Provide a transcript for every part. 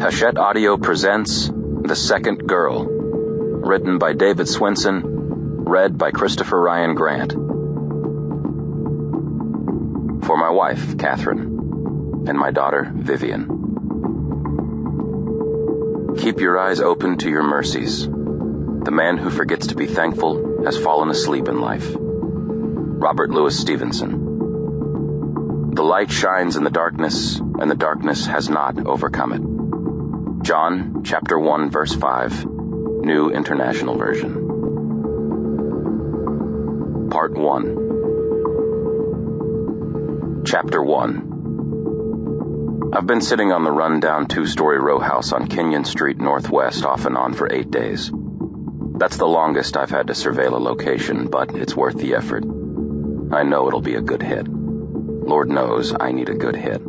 Hachette Audio presents The Second Girl, written by David Swinson, read by Christopher Ryan Grant. For my wife, Catherine, and my daughter, Vivian. Keep your eyes open to your mercies. The man who forgets to be thankful has fallen asleep in life. Robert Louis Stevenson. The light shines in the darkness, and the darkness has not overcome it. John, chapter 1, verse 5, New International Version. Part 1. Chapter 1. I've been sitting on the run-down two-story row house on Kenyon Street Northwest off and on for 8 days. That's the longest I've had to surveil a location, but it's worth the effort. I know it'll be a good hit. Lord knows I need a good hit.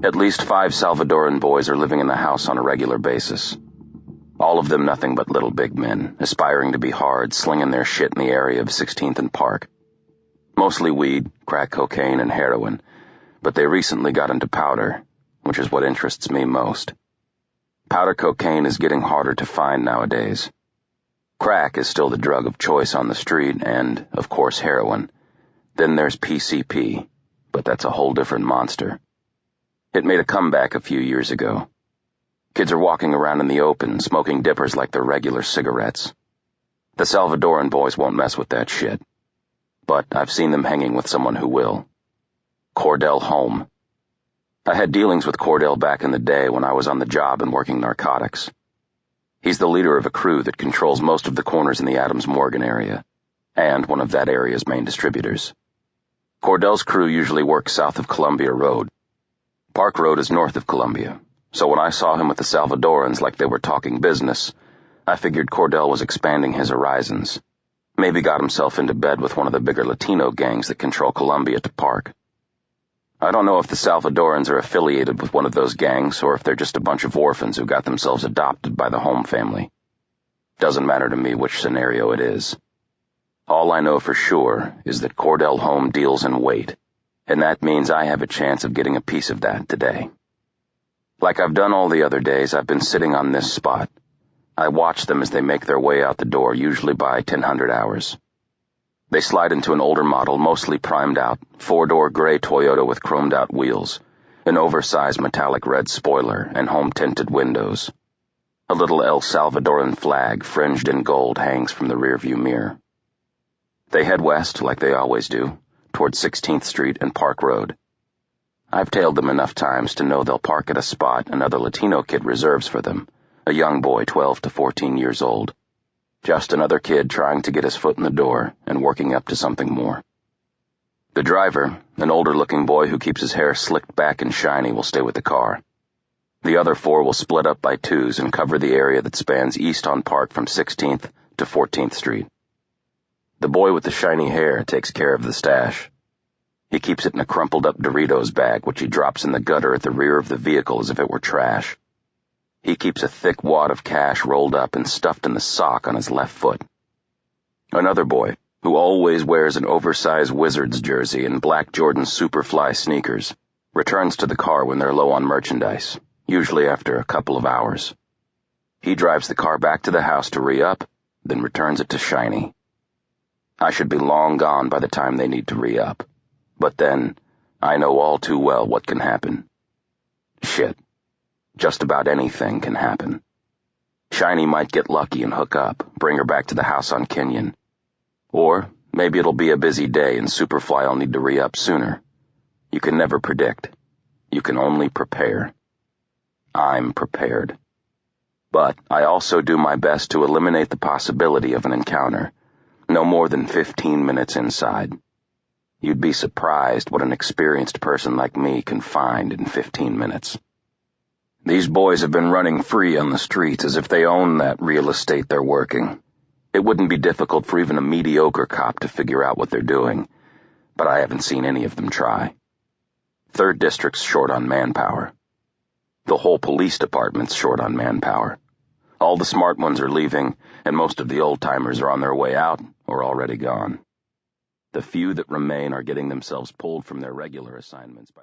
At least 5 Salvadoran boys are living in the house on a regular basis. All of them nothing but little big men, aspiring to be hard, slinging their shit in the area of 16th and Park. Mostly weed, crack cocaine, and heroin, but they recently got into powder, which is what interests me most. Powder cocaine is getting harder to find nowadays. Crack is still the drug of choice on the street, and, of course, heroin. Then there's PCP, but that's a whole different monster. It made a comeback a few years ago. Kids are walking around in the open, smoking dippers like they're regular cigarettes. The Salvadoran boys won't mess with that shit. But I've seen them hanging with someone who will. Cordell Home. I had dealings with Cordell back in the day when I was on the job and working narcotics. He's the leader of a crew that controls most of the corners in the Adams-Morgan area, and one of that area's main distributors. Cordell's crew usually works south of Columbia Road. Park Road is north of Columbia, so when I saw him with the Salvadorans like they were talking business, I figured Cordell was expanding his horizons. Maybe got himself into bed with one of the bigger Latino gangs that control Columbia to Park. I don't know if the Salvadorans are affiliated with one of those gangs or if they're just a bunch of orphans who got themselves adopted by the Home family. Doesn't matter to me which scenario it is. All I know for sure is that Cordell Home deals in weight, and that means I have a chance of getting a piece of that today. Like I've done all the other days, I've been sitting on this spot. I watch them as they make their way out the door, usually by 1000 hours. They slide into an older model, mostly primed out, 4-door gray Toyota with chromed-out wheels, an oversized metallic red spoiler, and home-tinted windows. A little El Salvadoran flag, fringed in gold, hangs from the rearview mirror. They head west, like they always do, toward 16th Street and Park Road. I've tailed them enough times to know they'll park at a spot another Latino kid reserves for them, a young boy 12 to 14 years old. Just another kid trying to get his foot in the door and working up to something more. The driver, an older-looking boy who keeps his hair slicked back and shiny, will stay with the car. The other 4 will split up by twos and cover the area that spans east on Park from 16th to 14th Street. The boy with the shiny hair takes care of the stash. He keeps it in a crumpled-up Doritos bag, which he drops in the gutter at the rear of the vehicle as if it were trash. He keeps a thick wad of cash rolled up and stuffed in the sock on his left foot. Another boy, who always wears an oversized Wizards jersey and black Jordan Superfly sneakers, returns to the car when they're low on merchandise, usually after a couple of hours. He drives the car back to the house to re-up, then returns it to Shiny. I should be long gone by the time they need to re-up, but then I know all too well what can happen. Shit. Just about anything can happen. Shiny might get lucky and hook up, bring her back to the house on Kenyon. Or maybe it'll be a busy day and Superfly will need to re-up sooner. You can never predict. You can only prepare. I'm prepared. But I also do my best to eliminate the possibility of an encounter, no more than 15 minutes inside. You'd be surprised what an experienced person like me can find in 15 minutes. These boys have been running free on the streets as if they own that real estate they're working. It wouldn't be difficult for even a mediocre cop to figure out what they're doing, but I haven't seen any of them try. 3rd District's short on manpower. The whole police department's short on manpower. All the smart ones are leaving, and most of the old-timers are on their way out or already gone. The few that remain are getting themselves pulled from their regular assignments by